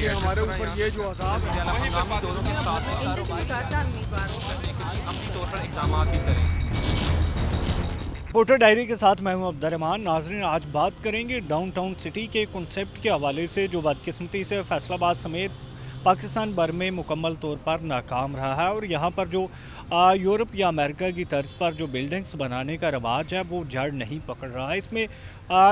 ये हमारे ऊपर ये जो अज़ाब है हंगामी दौरों के साथ अमली तौर पर इक़दाम भी करें। रिपोर्टर डायरी के साथ मैं हूं अब्दुर्रहमान। नाज़रीन, आज बात करेंगे डाउनटाउन सिटी के कॉन्सेप्ट के हवाले से जो बदकिस्मती से फैसलाबाद समेत पाकिस्तान भर में मुकम्मल तौर पर नाकाम रहा है और यहाँ पर जो यूरोप या अमेरिका की तर्ज पर जो बिल्डिंग्स बनाने का रवाज है वो जड़ नहीं पकड़ रहा है। इसमें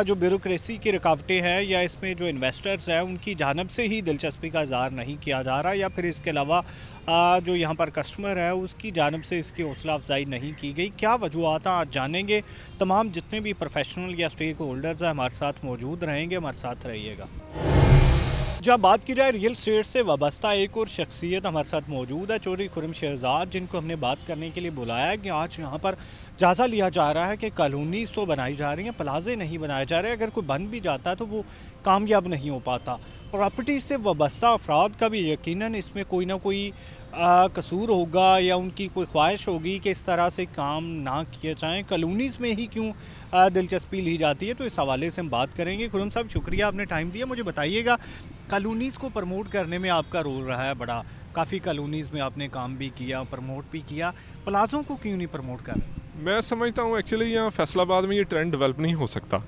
जो ब्यूरोक्रेसी की रुकावटें हैं या इसमें जो इन्वेस्टर्स हैं उनकी जानब से ही दिलचस्पी का इज़हार नहीं किया जा रहा, या फिर इसके अलावा जो यहाँ पर कस्टमर है उसकी जानब से इसकी हौसला अफजाई नहीं की गई। क्या वजूहत आज जानेंगे। तमाम जितने भी प्रोफेशनल या स्टेक होल्डर्स हैं हमारे साथ मौजूद रहेंगे, हमारे साथ रहिएगा। जब बात की जाए रियल स्टेट से वाबस्ता एक और शख्सियत हमारे साथ मौजूद है, चौधरी खुर्रम शहजाद, जिनको हमने बात करने के लिए बुलाया है कि आज यहाँ पर जायज़ा लिया जा रहा है कि कॉलोनीज़ तो बनाई जा रही हैं, प्लाजे नहीं बनाए जा रहे। अगर कोई बन भी जाता है तो वो कामयाब नहीं हो पाता। प्रॉपर्टी से वाबस्ता अफराद का भी यकीनन इसमें कोई ना कोई कसूर होगा या उनकी कोई ख्वाहिश होगी कि इस तरह से काम ना किए जाएँ। कॉलोनीज़ में ही क्यों दिलचस्पी ली जाती है, तो इस हवाले से हम बात करेंगे। खुर्रम साहब, शुक्रिया आपने टाइम दिया। मुझे बताइएगा, कॉलोनीज़ को प्रमोट करने में आपका रोल रहा है बड़ा, काफ़ी कॉलोनीज़ में आपने काम भी किया, प्रमोट भी किया, प्लाज़ों को क्यों नहीं प्रमोट कर रहे? मैं समझता हूँ एक्चुअली यहाँ फैसलाबाद में ये ट्रेंड डेवलप नहीं हो सकता।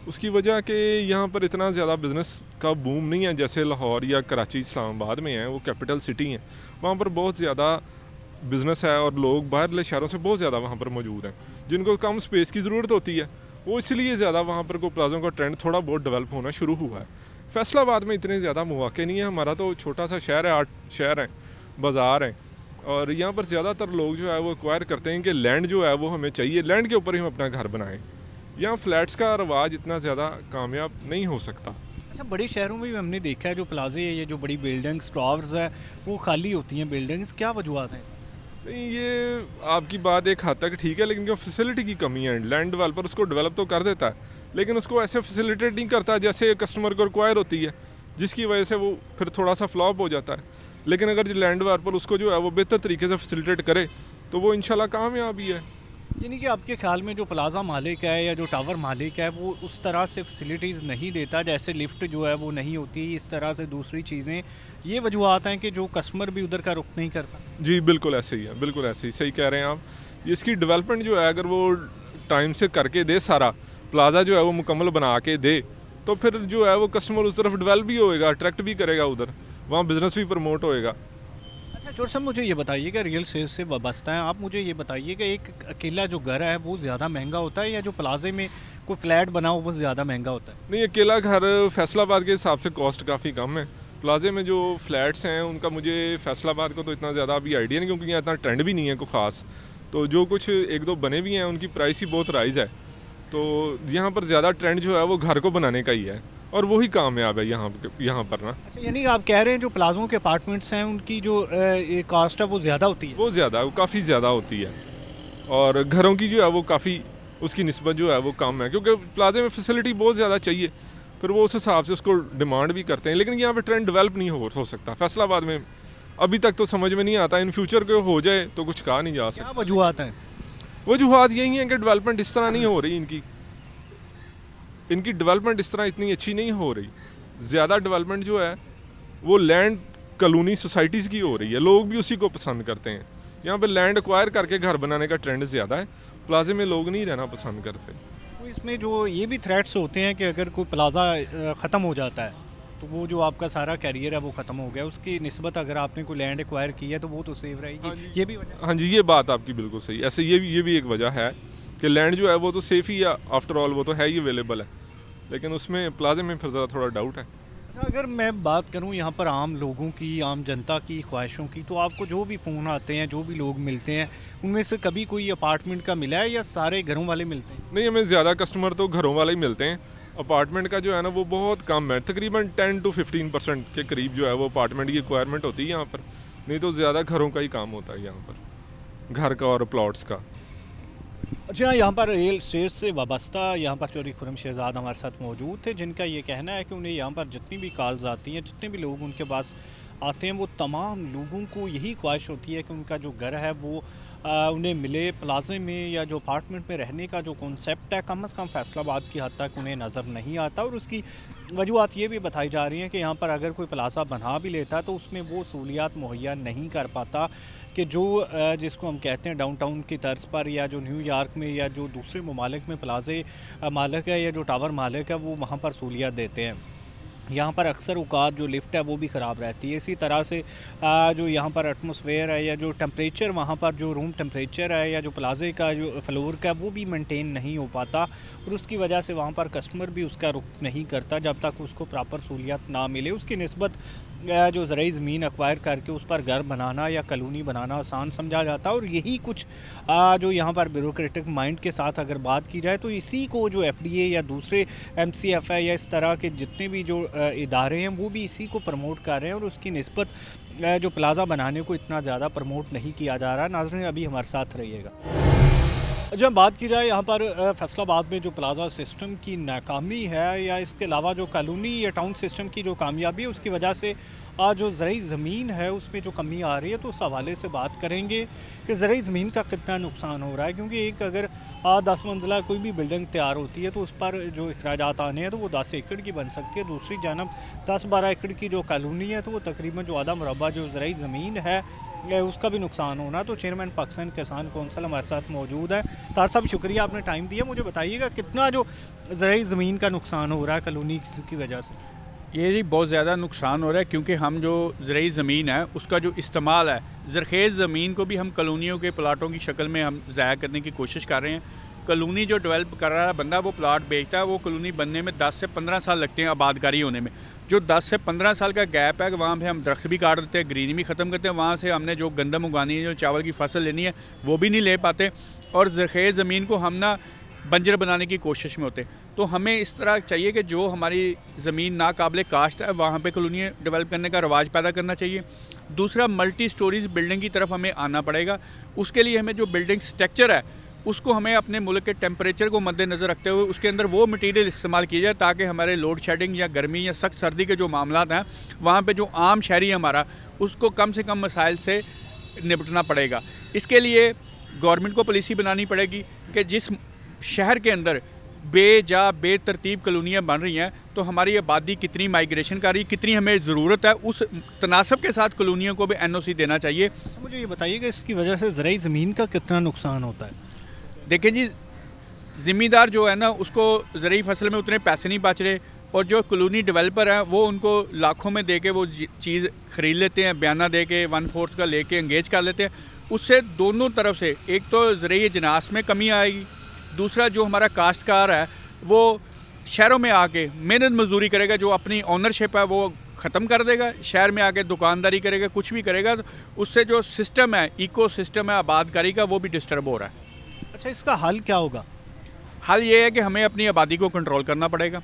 उसकी वजह कि यहाँ पर इतना ज़्यादा बिज़नेस का बूम नहीं है जैसे लाहौर या कराची इस्लामाबाद में है, वो कैपिटल सिटी हैं। वहाँ पर बहुत ज़्यादा बिज़नेस है और लोग बाहरले शहरों से बहुत ज़्यादा वहाँ पर मौजूद हैं जिनको कम स्पेस की ज़रूरत होती है। वो इसलिए ज़्यादा वहाँ पर को प्लाज़ों का ट्रेंड थोड़ा बहुत डेवलप होना शुरू हुआ है। फैसलाबाद में इतने ज़्यादा मौके नहीं है, हमारा तो छोटा सा शहर है, 8 शहर हैं, बाज़ार हैं, और यहाँ पर ज़्यादातर लोग जो है वो एक्वायर करते हैं कि लैंड जो है वो हमें चाहिए, लैंड के ऊपर ही हम अपना घर बनाएं। यहाँ फ्लैट्स का रवाज इतना ज़्यादा कामयाब नहीं हो सकता। अच्छा, बड़े शहरों में भी हमने देखा है जो प्लाजे है, ये जो बड़ी बिल्डिंग्स टावर्स है वो खाली होती हैं बिल्डिंग्स, क्या वजूहत हैं? नहीं, ये आपकी बात एक हद तक ठीक है, लेकिन क्यों फैसिलिटी की कमी है। लैंड डेवलपर उसको डेवलप तो कर देता है लेकिन उसको ऐसे फैसिलिटेट नहीं करता जैसे कस्टमर को रिक्वायर होती है, जिसकी वजह से वो फिर थोड़ा सा फ्लॉप हो जाता है। लेकिन अगर जो लैंड डेवलपर उसको जो है वो बेहतर तरीके से फैसिलिटेट करे तो वो इंशाल्लाह कामयाब ही है। यानी कि आपके ख्याल में जो प्लाजा मालिक है या जो टावर मालिक है वो उस तरह से फैसिलिटीज़ नहीं देता, जैसे लिफ्ट जो है वो नहीं होती, इस तरह से दूसरी चीज़ें, ये वजूहत हैं कि जो कस्टमर भी उधर का रुख नहीं करता? जी बिल्कुल ऐसे ही है, बिल्कुल ऐसे ही सही कह रहे हैं आप। इसकी डेवलपमेंट जो है अगर वो टाइम से करके दे, सारा प्लाजा जो है वो मुकम्मल बना के दे, तो फिर जो है वो कस्टमर उस तरफ डेवलप भी होएगा, अट्रैक्ट भी करेगा उधर, वहाँ बिज़नेस भी प्रमोट होएगा। अच्छा चोर साहब, मुझे ये बताइएगा, रियल स्टेट से वाबस्ता है, आप मुझे ये बताइएगा, एक अकेला जो घर है वो ज़्यादा महंगा होता है या जो प्लाजे में कोई फ्लैट बना हो वो ज़्यादा महंगा होता है? नहीं, अकेला घर फैसलाबाद के हिसाब से कॉस्ट काफ़ी कम है। प्लाजे में जो फ्लैट्स हैं उनका मुझे फैसलाबाद को तो इतना ज़्यादा अभी आइडिया नहीं, क्योंकि यहाँ इतना ट्रेंड भी नहीं है कोई ख़ास। तो जो कुछ एक दो बने भी हैं उनकी प्राइस ही बहुत राइज है। तो यहाँ पर ज़्यादा ट्रेंड जो है वो घर को बनाने का ही है और वही कामयाब है यहाँ पर ना। अच्छा, यानी आप कह रहे हैं जो प्लाजों के अपार्टमेंट्स हैं उनकी जो कॉस्ट है वो ज़्यादा होती है? वो ज़्यादा, वो काफ़ी ज़्यादा होती है, और घरों की जो है वो काफ़ी उसकी निस्बत जो है वो कम है, क्योंकि प्लाजे में फैसिलिटी बहुत ज़्यादा चाहिए, फिर वो उस हिसाब से उसको डिमांड भी करते हैं। लेकिन यहाँ पे ट्रेंड डेवलप नहीं हो सकता फैसलाबाद में, अभी तक तो समझ में नहीं आता। इन फ्यूचर को हो जाए तो कुछ कहा नहीं जा क्या सकता। वजूहत हैं? वजूहत यही है कि डेवलपमेंट इस तरह नहीं हो रही, इनकी डेवलपमेंट इस तरह इतनी अच्छी नहीं हो रही। ज़्यादा डेवलपमेंट जो है वो लैंड कॉलोनी सोसाइटीज़ की हो रही है, लोग भी उसी को पसंद करते हैं। यहाँ पे लैंड एक्वायर करके घर बनाने का ट्रेंड ज़्यादा है, प्लाजे में लोग नहीं रहना पसंद करते। तो इसमें जो ये भी थ्रेट्स होते हैं कि अगर कोई प्लाजा ख़त्म हो जाता है तो वो जो आपका सारा कैरियर है वो ख़त्म हो गया, उसकी निस्बत अगर आपने कोई लैंड एक्वायर की है तो वो तो सेव रहेगी। ये भी वजह? हाँ जी, ये बात आपकी बिल्कुल सही। ऐसे ये भी एक वजह है कि लैंड जो है वो तो सेफ़ ही है, आफ्टर ऑल वो तो है ही अवेलेबल है, लेकिन उसमें प्लाजे में फिर ज़रा थोड़ा डाउट है। अच्छा, अगर मैं बात करूं यहाँ पर आम लोगों की, आम जनता की ख्वाहिशों की, तो आपको जो भी फ़ोन आते हैं, जो भी लोग मिलते हैं, उनमें से कभी कोई अपार्टमेंट का मिला है या सारे घरों वाले मिलते हैं? नहीं, हमें ज़्यादा कस्टमर तो घरों वाले ही मिलते हैं। अपार्टमेंट का जो है ना वो बहुत कम है, तकरीबन 10 to 15% के करीब जो है वो अपार्टमेंट की रिक्वायरमेंट होती है यहाँ पर। नहीं तो ज़्यादा घरों का ही काम होता है यहाँ पर, घर का और प्लॉट्स का। अच्छा, यहाँ पर रियल स्टेट से वाबस्ता यहाँ पर चौधरी खुर्रम शहजाद हमारे साथ मौजूद थे, जिनका ये कहना है कि उन्हें यहाँ पर जितनी भी कॉल्स आती हैं, जितने भी लोग उनके पास आते हैं वो तमाम लोगों को यही ख्वाहिश होती है कि उनका जो घर है वो उन्हें मिले। प्लाजे में या जो अपार्टमेंट में रहने का जो कॉन्सेप्ट है कम से कम फैसलाबाद की हद तक उन्हें नज़र नहीं आता, और उसकी वजूहत ये भी बताई जा रही हैं कि यहाँ पर अगर कोई प्लाजा बना भी लेता तो उसमें वो सहूलियात मुहैया नहीं कर पाता कि जो जिसको हम कहते हैं डाउनटाउन की तर्ज पर, या जो न्यूयॉर्क में या जो दूसरे ममालिक में प्लाजे मालिक है या जो टावर मालिक है वो वहाँ पर सहूलियत देते हैं। यहाँ पर अक्सर औकात जो लिफ्ट है वो भी ख़राब रहती है। इसी तरह से जो यहाँ पर एटमॉस्फेयर है या जो टेम्परेचर वहाँ पर जो रूम टेम्परेचर है या जो प्लाजे का जो फ्लोर का वो भी मेंटेन नहीं हो पाता, और उसकी वजह से वहाँ पर कस्टमर भी उसका रुख नहीं करता जब तक उसको प्रॉपर सहूलियत ना मिले। उसकी निस्बत जो ज़राई ज़मीन एक्वायर करके उस पर घर बनाना या कॉलोनी बनाना आसान समझा जाता है, और यही कुछ जो यहाँ पर ब्यूरोक्रेटिक माइंड के साथ अगर बात की जाए तो इसी को जो FDA या दूसरे MCF है या इस तरह के जितने भी जो इदारे हैं वो भी इसी को प्रमोट कर रहे हैं, और उसकी निस्बत जो प्लाज़ा बनाने को इतना ज़्यादा प्रमोट नहीं किया जा रहा। नाज़रीन अभी हमारे साथ रहिएगा। जब बात की जाए यहाँ पर फैसलाबाद में जो प्लाज़ा सिस्टम की नाकामी है या इसके अलावा जो कॉलोनी या टाउन सिस्टम की जो कामयाबी है उसकी वजह से जो ज़राई ज़मीन है उसमें जो कमी आ रही है, तो उस हवाले से बात करेंगे कि ज़राई ज़मीन का कितना नुकसान हो रहा है। क्योंकि एक अगर 10 मंजिला कोई भी बिल्डिंग तैयार होती है तो उस पर जो अखराजात आने हैं तो वो 10 एकड़ की बन सकती है। दूसरी जानब 10-12 एकड़ की जो कॉलोनी है तो वो तकरीबन जो आधा मुरबा जो ज़राई ज़मीन है उसका भी नुकसान होना। तो चेयरमैन पाकिस्तान किसान कौंसिल हमारे साथ मौजूद है। तार साहब शुक्रिया आपने टाइम दिया। मुझे बताइएगा कितना जो ज़राई ज़मीन का नुकसान हो रहा है कॉलोनी की वजह से? ये जी बहुत ज़्यादा नुकसान हो रहा है, क्योंकि हम जो ज़राई ज़मीन है उसका जो इस्तेमाल है, ज़रखेज़ ज़मीन को भी हम कॉलोनियों के प्लाटों की शक्ल में हम ज़ाया करने की कोशिश कर रहे हैं। कॉलोनी जो डेवलप कर रहा है बंदा, वो प्लाट बेचता है, वो कॉलोनी बनने में 10 से 15 साल लगते हैं आबादकारी होने में। जो 10 से 15 साल का गैप है, वहाँ पे हम दरख्त भी काट देते हैं, ग्रीनरी भी ख़त्म करते हैं, वहाँ से हमने जो गंदम उगानी है, जो चावल की फसल लेनी है वो भी नहीं ले पाते, और ज़रखेज़ ज़मीन को हम ना बंजर बनाने की कोशिश में होते। तो हमें इस तरह चाहिए कि जो हमारी ज़मीन नाकाबिले काश्त है वहाँ पे कॉलोनियाँ डेवलप करने का रवाज पैदा करना चाहिए। दूसरा, मल्टी स्टोरीज़ बिल्डिंग की तरफ हमें आना पड़ेगा। उसके लिए हमें जो बिल्डिंग स्ट्रक्चर है उसको हमें अपने मुल्क के टेम्परेचर को मद्देनज़र रखते हुए उसके अंदर वो मटीरियल इस्तेमाल किया जाए ताकि हमारे लोड शेडिंग या गर्मी या सख्त सर्दी के जो मामला हैं वहाँ पे जो आम शहरी हमारा उसको कम से कम मसाइल से निपटना पड़ेगा। इसके लिए गवर्नमेंट को पॉलिसी बनानी पड़ेगी कि जिस शहर के अंदर बेतरतीब कॉलोनियाँ बन रही हैं तो हमारी आबादी कितनी माइग्रेशन कर रही है, कितनी हमें ज़रूरत है, उस तनासब के साथ कॉलोनियों को भी NOC देना चाहिए। मुझे ये बताइएगा इसकी वजह से ज़राई ज़मीन का कितना नुकसान होता है? देखें जी, ज़िम्मेदार जो है ना उसको ज़राई फसल में उतने पैसे नहीं बच रहे, और जो कॉलोनी डेवलपर हैं वो उनको लाखों में दे के वो चीज़ ख़रीद लेते हैं, बयाना दे के 1/4 का लेके एंगेज कर लेते हैं। उससे दोनों तरफ से एक तो ज़राई अजनास में कमी आएगी, दूसरा जो हमारा काश्तकार है वो शहरों में आके मेहनत मजदूरी करेगा, जो अपनी ऑनरशिप है वो ख़त्म कर देगा, शहर में आके दुकानदारी करेगा, कुछ भी करेगा, तो उससे जो सिस्टम है, इको सिस्टम है आबादकारी का, वो भी डिस्टर्ब हो रहा है। अच्छा, इसका हल क्या होगा? हल ये है कि हमें अपनी आबादी को कंट्रोल करना पड़ेगा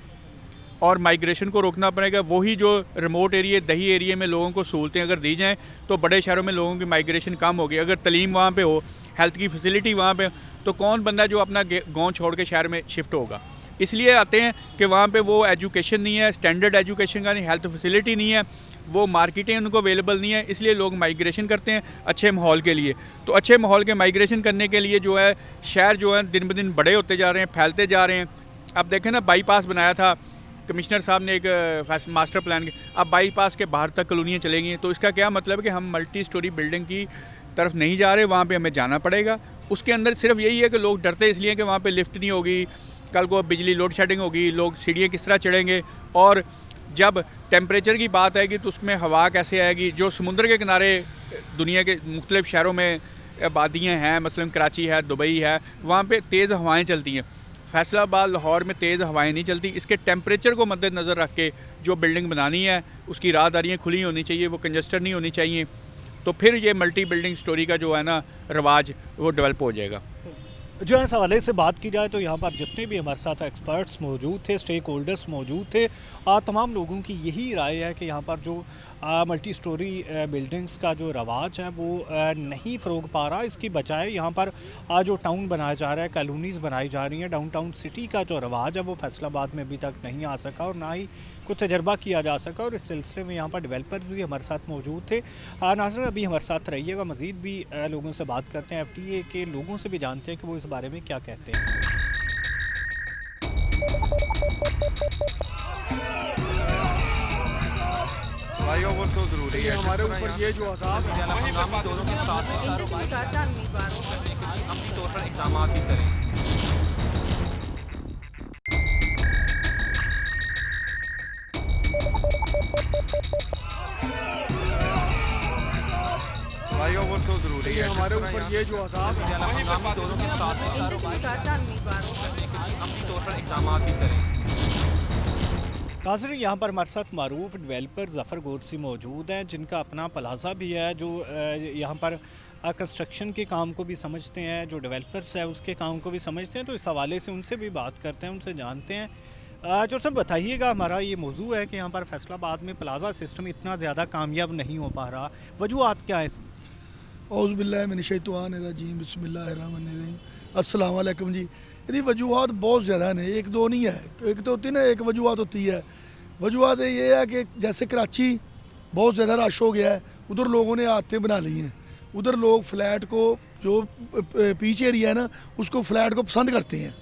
और माइग्रेशन को रोकना पड़ेगा। वही जो रिमोट एरिया, दही एरिया में लोगों को सहूलतें अगर दी जाएँ तो बड़े शहरों में लोगों की माइग्रेशन कम होगी। अगर तलीम वहाँ पे हो, हेल्थ की फैसिलिटी वहाँ पे, तो कौन बंदा जो अपना गांव छोड़ के शहर में शिफ्ट होगा। इसलिए आते हैं कि वहाँ पे वो एजुकेशन नहीं है, स्टैंडर्ड एजुकेशन का नहीं, हेल्थ फैसिलिटी नहीं है, वो मार्केटें उनको अवेलेबल नहीं है, इसलिए लोग माइग्रेशन करते हैं अच्छे माहौल के लिए। तो अच्छे माहौल के माइग्रेशन करने के लिए जो है शहर जो है दिन ब दिन बड़े होते जा रहे हैं, फैलते जा रहे हैं। अब देखें ना, बाईपास बनाया था कमिश्नर साहब ने एक मास्टर प्लान के, अब बाईपास के बाहर तक कॉलोनियाँ चलेंगी, तो इसका क्या मतलब है कि हम मल्टी स्टोरी बिल्डिंग की तरफ नहीं जा रहे, वहाँ पे हमें जाना पड़ेगा। उसके अंदर सिर्फ यही है कि लोग डरते इसलिए कि वहाँ पे लिफ्ट नहीं होगी, कल को बिजली लोड शेडिंग होगी, लोग सीढ़ियाँ किस तरह चढ़ेंगे, और जब टेम्परेचर की बात आएगी तो उसमें हवा कैसे आएगी। जो समुंदर के किनारे दुनिया के मुख्तलिफ शहरों में आबादियाँ हैं, मसलन कराची है, दुबई है, वहाँ पे तेज़ हवाएं चलती हैं। फैसलाबाद, लाहौर में तेज़ हवाएं नहीं चलती। इसके टेम्परेचर को मद्देनज़र रख के जो बिल्डिंग बनानी है उसकी राहदारियाँ खुली होनी चाहिए, वो कंजस्टेड नहीं होनी चाहिए, तो फिर ये मल्टी बिल्डिंग स्टोरी का जो है ना रवाज वो डेवलप हो जाएगा। जो इस हवाले से बात की जाए तो यहाँ पर जितने भी हमारे साथ एक्सपर्ट्स मौजूद थे, स्टेक होल्डर्स मौजूद थे, तमाम लोगों की यही राय है कि यहाँ पर जो मल्टी स्टोरी बिल्डिंग्स का जो रवाज है वो नहीं फ़रोग पा रहा। इसकी बजाय यहाँ पर जो टाउन बनाया जा रहा है, कॉलोनीज़ बनाई जा रही हैं, डाउनटाउन सिटी का जो रवाज है वो फैसलाबाद में अभी तक नहीं आ सका और ना ही कुछ तजर्बा किया जा सका। और इस सिलसिले में यहाँ पर डेवलपर भी हमारे साथ मौजूद थे। नाज़रीन, अभी हमारे साथ रहिएगा, मज़ीद भी लोगों से बात करते हैं, FTA के लोगों से भी जानते हैं कि वो इस बारे में क्या कहते हैं। फ्लाईओवर तो ज़रूरी है। हमारे ऊपर ये जो अजाब है हंगामी दौरों के साथ कारोबार करने के लिए अमली तौर पर इक़दाम भी करें। फ्लाईओवर तो ज़रूरी है। हमारे ऊपर ये जो अजाब है हंगामी दौरों के साथ कारोबार करने के लिए अमली तौर पर इक़दाम भी करें। नाज़रीन, यहाँ पर हमारे साथ मारूफ डेवलपर ज़फ़र गोरसी मौजूद हैं, जिनका अपना प्लाज़ा भी है, जो यहाँ पर कंस्ट्रक्शन के काम को भी समझते हैं, जो डेवलपर्स है उसके काम को भी समझते हैं। तो इस हवाले से उनसे भी बात करते हैं, उनसे जानते हैं। जो सब बताइएगा, हमारा ये मौजू है कि यहाँ पर फैसलाबाद में प्लाज़ा सिस्टम इतना ज़्यादा कामयाब नहीं हो पा रहा, वजूहात क्या है इसकी? औज़ुबिल्लाहिमिनश्शैतानिर्रजीम बिस्मिल्लाहिर्रहमानिर्रहीम। अस्सलाम वालेकुम जी। यदि वजूहात बहुत ज़्यादा हैं, एक दो नहीं है, एक तो होती है ना, एक वजूहात होती है। वजूहात ये है कि जैसे कराची बहुत ज़्यादा रश हो गया है, उधर लोगों ने आदतें बना ली हैं। उधर लोग फ़्लैट को, जो पीच एरिया है ना, उसको फ़्लैट को पसंद करते हैं।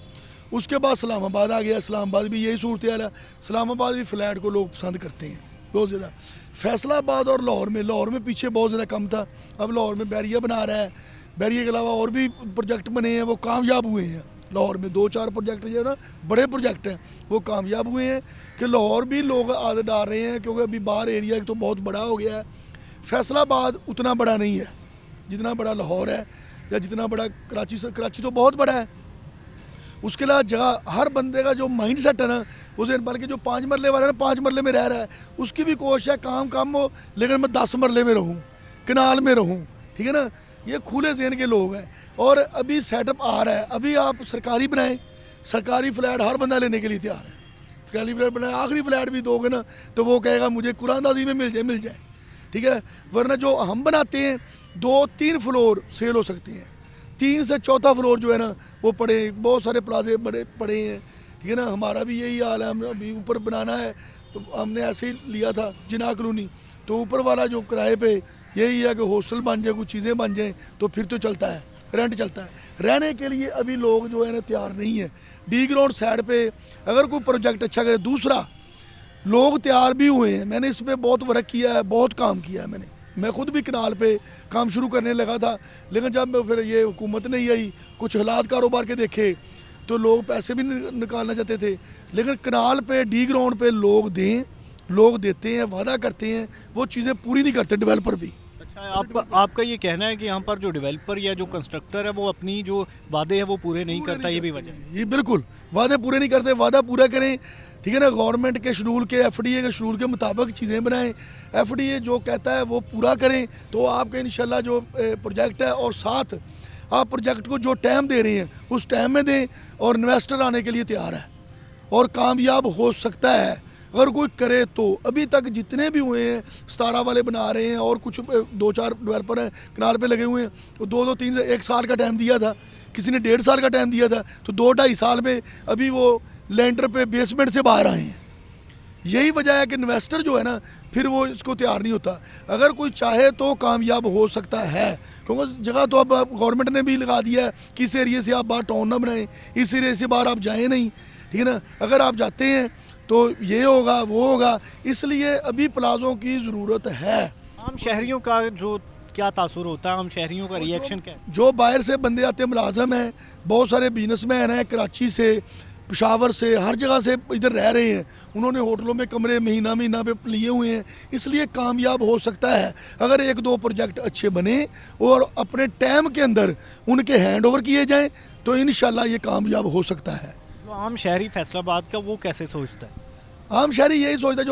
उसके बाद इस्लामाबाद आ गया, इस्लामाबाद भी यही सूरत हाल है, इस्लामाबाद भी फ़्लैट को लोग पसंद करते हैं बहुत ज़्यादा। फैसलाबाद और लाहौर में पीछे बहुत ज़्यादा कम था, अब लाहौर में बैरिया बना रहा है। बैरिया के अलावा और भी प्रोजेक्ट बने हैं, वो कामयाब हुए हैं। लाहौर में 2-4 प्रोजेक्ट जो है ना, बड़े प्रोजेक्ट हैं, वो कामयाब हुए हैं कि लाहौर भी लोग आदत डाल रहे हैं, क्योंकि अभी बाहर एरिया तो बहुत बड़ा हो गया है। फैसलाबाद उतना बड़ा नहीं है जितना बड़ा लाहौर है या जितना बड़ा कराची। कराची तो बहुत बड़ा है, उसके अलावा जगह हर बंदे का जो माइंड सेट है ना, उसे बल्कि जो 5 मरले वाला है ना, 5 मरले में रह रहा है, उसकी भी कोशिश है काम कम हो लेकिन मैं 10 मरले में रहूँ, कनाल में रहूँ, ठीक है ना। ये खुले ज़हन के लोग हैं और अभी सेटअप आ रहा है। अभी आप सरकारी बनाएं, सरकारी फ्लैट हर बंदा लेने के लिए तैयार है। सरकारी फ्लैट बनाए, आखिरी फ्लैट भी दोगे ना तो वो कहेगा मुझे कुरानदाजी में मिल जाए, ठीक है। वरना जो हम बनाते हैं 2-3 फ्लोर सेल हो सकते हैं, 3 से चौथा फ्लोर जो है ना वो पड़े, बहुत सारे प्लाजे बड़े पड़े हैं, ठीक है ना। हमारा भी यही हाल है, हम अभी ऊपर बनाना है तो हमने ऐसे ही लिया था जिना कॉलोनी, तो ऊपर वाला जो किराए पे यही है कि हॉस्टल बन जाए, कुछ चीज़ें बन जाएँ तो फिर तो चलता है, रेंट चलता है। रहने के लिए अभी लोग जो है ना तैयार नहीं है। डी ग्राउंड साइड पे अगर कोई प्रोजेक्ट अच्छा करे, दूसरा लोग तैयार भी हुए हैं। मैंने इस पर बहुत वर्क किया है, बहुत काम किया है। मैं खुद भी कनाल पे काम शुरू करने लगा था, लेकिन जब फिर ये हुकूमत नहीं आई, कुछ हालात कारोबार के देखे तो लोग पैसे भी निकालना चाहते थे, लेकिन कनाल पे डी ग्राउंड पे लोग देते हैं, वादा करते हैं, वो चीज़ें पूरी नहीं करते डेवलपर भी। अच्छा, आपका ये कहना है कि यहाँ पर जो डेवलपर या जो कंस्ट्रक्टर है वो अपनी जो वादे हैं वो पूरे नहीं करता, ये भी वजह है? ये बिल्कुल वादे पूरे नहीं करते, वादा पूरा करें, ठीक है ना। गवर्नमेंट के शेड्यूल के, FTA के शेड्यूल के मुताबिक चीज़ें बनाएं, FTA जो कहता है वो पूरा करें तो आपका इंशाल्लाह जो प्रोजेक्ट है, और साथ आप प्रोजेक्ट को जो टाइम दे रहे हैं उस टाइम में दें, और इन्वेस्टर आने के लिए तैयार है और कामयाब हो सकता है अगर कोई करे तो। अभी तक जितने भी हुए हैं 17 वाले बना रहे हैं और कुछ 2-4 डेवलपर हैं कनाल पे लगे हुए हैं, तो 2-3 1 साल का टाइम दिया था, किसी ने 1.5 साल का टाइम दिया था, तो 2-2.5 साल में अभी वो लेंटर पे बेसमेंट से बाहर आए हैं। यही वजह है कि इन्वेस्टर जो है ना फिर वो इसको तैयार नहीं होता। अगर कोई चाहे तो कामयाब हो सकता है, क्योंकि जगह तो अब गवर्नमेंट ने भी लगा दिया है कि इस एरिए से आप बाहर टाउन ना बनाएं, इस एरिए से बाहर आप जाएँ नहीं, ठीक है ना। अगर आप जाते हैं तो ये होगा वो होगा, इसलिए अभी प्लाजों की ज़रूरत है। आम शहरियों का जो क्या तासुर होता है, आम शहरियों का रिएक्शन क्या है? जो बाहर से बंदे आते हैं, मुलाजम हैं, बहुत सारे बिजनेसमैन हैं, कराची से, पेशावर से, हर जगह से इधर रह रहे हैं, उन्होंने होटलों में कमरे महीना पे लिए हुए हैं, इसलिए कामयाब हो सकता है अगर 1-2 प्रोजेक्ट अच्छे बने और अपने टाइम के अंदर उनके हैंड ओवर किए जाएँ तो इंशाल्लाह ये कामयाब हो सकता है। तो आम शहरी फैसलाबाद का वो कैसे सोचता है? आम शहरी यही सोचता है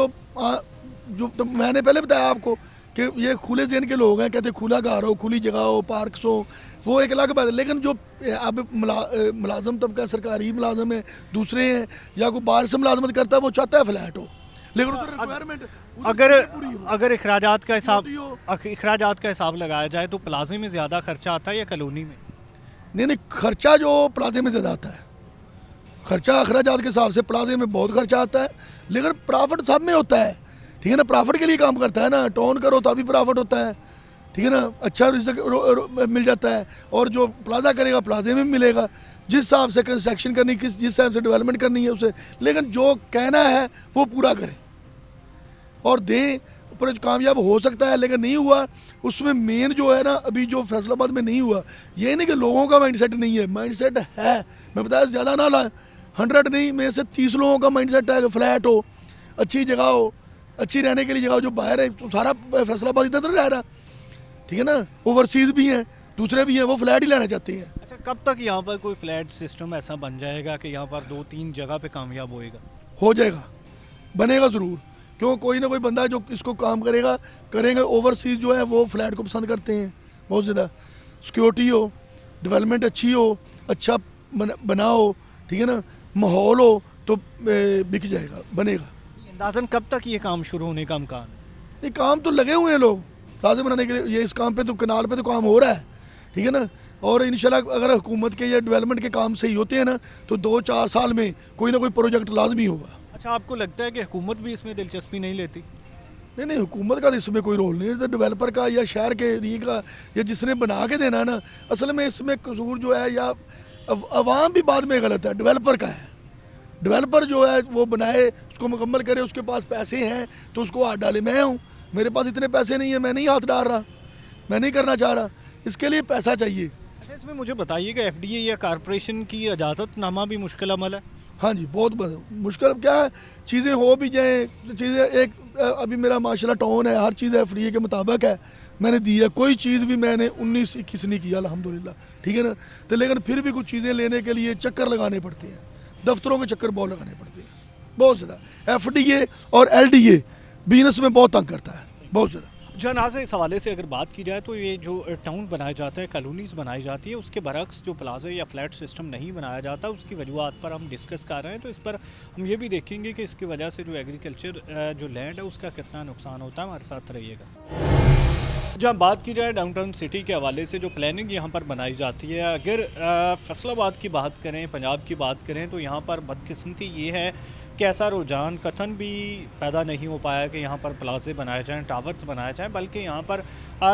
जो तो मैंने पहले बताया आपको कि ये खुले ज़हन के लोग हैं, कहते खुला घर हो, खुली जगह हो, पार्क्स हो, वो एक अलग बात है। लेकिन जो अब मुलाजम तबका, सरकारी मुलाजम है, दूसरे हैं या कोई बाहर से मुलाजमत करता है, वो चाहता है फ्लैट हो। लेकिन उधर रिक्वायरमेंट अगर अखराजात का हिसाब छोटी हो। अखराजात का हिसाब लगाया जाए तो प्लाजे में ज़्यादा खर्चा आता है या कॉलोनी में? नहीं, खर्चा जो प्लाजे में ज़्यादा आता है, खर्चा अखराजात के हिसाब से प्लाजे में बहुत खर्चा आता है, लेकिन प्रॉफिट सब में होता है। ठीक है ना, प्रॉफिट के लिए काम करता है ना, टाउन करो तभी प्रॉफिट होता है। ठीक है ना, अच्छा रिजल्ट मिल जाता है, और जो प्लाजा करेगा प्लाजे में मिलेगा, जिस हिसाब से कंस्ट्रक्शन करनी, जिस हिसाब से डेवलपमेंट करनी है उसे, लेकिन जो कहना है वो पूरा करें और दें। पर कामयाब हो सकता है, लेकिन नहीं हुआ उसमें मेन जो है ना, अभी जो फैसलाबाद में नहीं हुआ, ये नहीं कि लोगों का माइंडसेट नहीं है, माइंडसेट है। मैं बताया ज़्यादा ना ला, 100 नहीं, में से 30 लोगों का माइंडसेट है कि फ्लैट हो, अच्छी जगह हो, अच्छी रहने के लिए जगह हो। जो बाहर है तो सारा फैसलाबाद इधर तो रह रहा, ठीक है ना, ओवरसीज़ भी हैं, दूसरे भी हैं, वो फ्लैट ही लेना चाहते हैं। अच्छा, कब तक यहाँ पर कोई फ्लैट सिस्टम ऐसा बन जाएगा कि यहाँ पर 2-3 जगह पे कामयाब होएगा? हो जाएगा, बनेगा ज़रूर, क्यों कोई ना कोई बंदा जो इसको काम करेंगे। ओवरसीज़ जो है वो फ्लैट को पसंद करते हैं बहुत ज़्यादा। सिक्योरिटी हो, डेवलपमेंट अच्छी हो, अच्छा बनाओ, ठीक है ना, माहौल हो तो बिक जाएगा, बनेगा। अंदाज़न कब तक ये काम शुरू होने का इम्कान है? ये काम तो लगे हुए हैं लोग प्लाजा बनाने के लिए, ये इस काम पे तो कनाल पे तो काम हो रहा है, ठीक है ना। और इंशाल्लाह अगर हुकूमत के या डेवलपमेंट के काम सही होते हैं ना, तो 2-4 साल में कोई ना कोई प्रोजेक्ट लाजमी होगा। अच्छा, आपको लगता है कि हुकूमत भी इसमें दिलचस्पी नहीं लेती? नहीं, हुकूमत का तो इसमें कोई रोल नहीं है, तो डेवलपर का या शहर के एरिए का या जिसने बना के देना ना, असल में इसमें कसूर जो है, या अवाम भी बाद में गलत है, डेवलपर का है। डेवलपर जो है वो बनाए, उसको मुकम्मल करे, उसके पास पैसे हैं तो उसको हाथ डाले। मैं हूँ, मेरे पास इतने पैसे नहीं है, मैं नहीं हाथ डाल रहा, मैं नहीं करना चाह रहा, इसके लिए पैसा चाहिए। अच्छा, इसमें मुझे बताइए कि एफडीए या कारपोरेशन की इजाज़तनामा भी मुश्किल अमल है? हाँ जी, बहुत मुश्किल। क्या है, चीज़ें हो भी जाएँ, चीज़ें एक अभी मेरा माशाल्लाह टाउन है, हर चीज़ एफडीए के मुताबिक है, मैंने दी है, कोई चीज़ भी मैंने 19-21 नहीं किया अल्हम्दुलिल्लाह, ठीक है ना। तो लेकिन फिर भी कुछ चीज़ें लेने के लिए चक्कर लगाने पड़ते हैं, दफ्तरों के चक्कर बहुत लगाने पड़ते हैं, बहुत ज़्यादा। एफडीए और एलडीए बिजनेस में बहुत तंग करता है, बहुत ज़्यादा। जनाज़, इस हवाले से अगर बात की जाए तो ये जो टाउन बनाया जाता है, कॉलोनीज़ बनाई जाती है, उसके बरक्स जो प्लाजे या फ्लैट सिस्टम नहीं बनाया जाता, उसकी वजूहत पर हम डिस्कस कर रहे हैं। तो इस पर हम ये भी देखेंगे कि इसकी वजह से जो एग्रीकल्चर जो लैंड है उसका कितना नुकसान होता है। हमारे साथ रहिएगा। जहाँ बात की जाए डाउनटाउन सिटी के हवाले से जो प्लानिंग यहाँ पर बनाई जाती है, अगर फैसलाबाद की बात करें, पंजाब की बात करें, तो यहाँ पर बदकिस्मती ये है कि ऐसा रुझान कतन भी पैदा नहीं हो पाया कि यहाँ पर प्लाजे बनाए जाएँ, टावर्स बनाए जाएँ, बल्कि यहाँ पर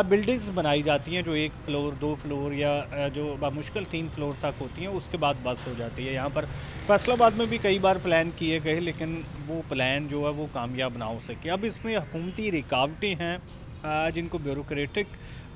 बिल्डिंग्स बनाई जाती हैं जो 1 फ्लोर 2 फ्लोर या जो बामुश्किल 3 फ्लोर तक होती हैं, उसके बाद बस हो जाती है। यहाँ पर फैसलाबाद में भी कई बार प्लान किए गए, लेकिन वो प्लान जो है वो कामयाब ना हो सके। अब इसमें हुकूमती रुकावटें हैं, जिनको ब्यूरोक्रेटिक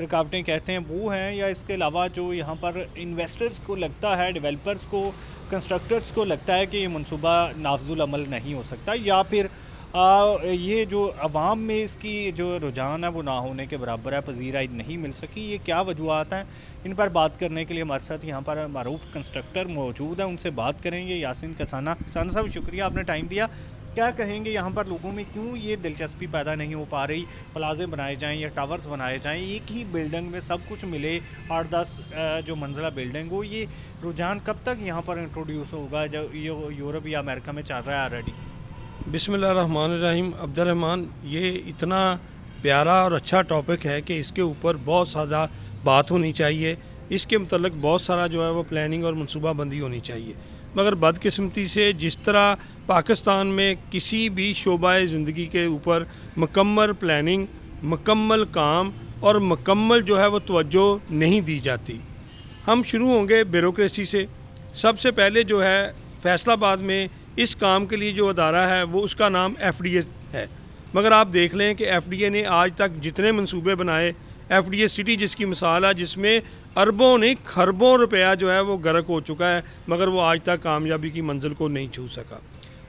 रुकावटें कहते हैं, वो हैं, या इसके अलावा जो यहाँ पर इन्वेस्टर्स को लगता है, डेवलपर्स को, कंस्ट्रक्टर्स को लगता है कि ये मंसूबा नाफजुल अमल नहीं हो सकता, या फिर ये जो अवाम में इसकी जो रुझान है वो ना होने के बराबर है, पजीराई नहीं मिल सकी। ये क्या वजूहत हैं, इन पर बात करने के लिए हमारे साथ यहाँ पर मारूफ कंस्ट्रक्टर मौजूद है, उनसे बात करेंगे। यासिन कसाना साहब, शुक्रिया, आपने टाइम दिया। क्या कहेंगे, यहाँ पर लोगों में क्यों ये दिलचस्पी पैदा नहीं हो पा रही, प्लाजे बनाए जाएं या टावर्स बनाए जाएं, एक ही बिल्डिंग में सब कुछ मिले, 8-10 जो मंजिला बिल्डिंग हो, ये रुझान कब तक यहाँ पर इंट्रोड्यूस होगा जो यूरोप या अमेरिका में चल रहा है ऑलरेडी? बिस्मिल्लाहिर्रहमानिर्रहीम। अब्दुर्रहमान, ये इतना प्यारा और अच्छा टॉपिक है कि इसके ऊपर बहुत ज़्यादा बात होनी चाहिए, इसके मतलब बहुत सारा जो है वो प्लानिंग और मनसूबाबंदी होनी चाहिए। मगर बदकिस्मती से जिस तरह पाकिस्तान में किसी भी शोबाए ज़िंदगी के ऊपर मुकम्मल प्लानिंग, मुकम्मल काम और मुकम्मल जो है वो तवज्जो नहीं दी जाती। हम शुरू होंगे ब्यूरोक्रेसी से। सबसे पहले जो है फैसलाबाद में इस काम के लिए जो अदारा है वो उसका नाम एफडीए है, मगर आप देख लें कि एफडीए ने आज तक जितने मंसूबे बनाए, एफडीए सिटी जिसकी मिसाल है, जिसमें अरबों नहीं खरबों रुपया जो है वो गर्क हो चुका है, मगर वो आज तक कामयाबी की मंजिल को नहीं छू सका।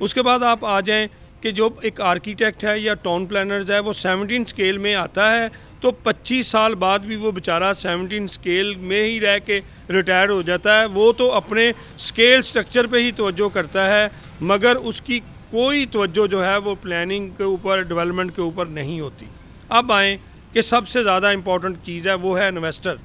उसके बाद आप आ जाएं कि जो एक आर्किटेक्ट है या टाउन प्लानर्स है, वो 17 स्केल में आता है, तो 25 साल बाद भी वो बेचारा 17 स्केल में ही रह के रिटायर हो जाता है। वो तो अपने स्केल स्ट्रक्चर पे ही तवज्जो करता है, मगर उसकी कोई तवज्जो जो है वो प्लानिंग के ऊपर, डेवलपमेंट के ऊपर नहीं होती। अब आएँ कि सबसे ज़्यादा इम्पॉर्टेंट चीज़ है वो है इन्वेस्टर,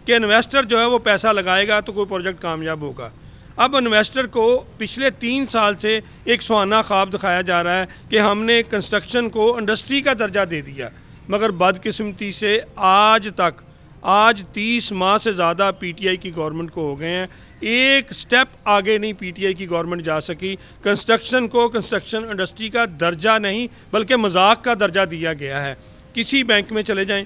कि इन्वेस्टर जो है वो पैसा लगाएगा तो कोई प्रोजेक्ट कामयाब होगा। अब इन्वेस्टर को पिछले 3 साल से एक सुहाना ख्वाब दिखाया जा रहा है कि हमने कंस्ट्रक्शन को इंडस्ट्री का दर्जा दे दिया, मगर बदकिस्मती से आज 30 माह से ज़्यादा पीटीआई की गवर्नमेंट को हो गए हैं, एक स्टेप आगे नहीं पीटीआई की गवर्नमेंट जा सकी। कंस्ट्रक्शन को कंस्ट्रक्शन इंडस्ट्री का दर्जा नहीं बल्कि मजाक का दर्जा दिया गया है। किसी बैंक में चले जाएं,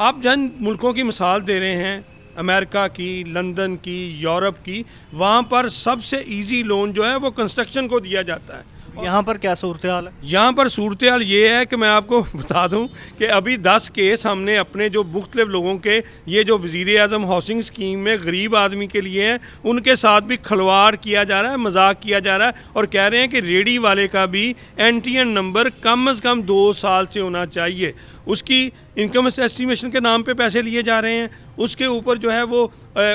आप जिन मुल्कों की मिसाल दे रहे हैं, अमेरिका की, लंदन की, यूरोप की, वहाँ पर सबसे इजी लोन जो है वो कंस्ट्रक्शन को दिया जाता है। यहाँ पर क्या सूरत हाल है? यहाँ पर सूरत हाल ये है कि मैं आपको बता दूं कि अभी 10 केस हमने अपने जो मुख्तलिफ लोगों के, ये जो वज़ीर आज़म हाउसिंग स्कीम में गरीब आदमी के लिए हैं, उनके साथ भी खिलवाड़ किया जा रहा है, मजाक किया जा रहा है और कह रहे हैं कि रेडी वाले का भी एनटीएन नंबर कम से कम 2 साल से होना चाहिए। उसकी इनकम एस्टिमेशन के नाम पे पैसे लिए जा रहे हैं, उसके ऊपर जो है वो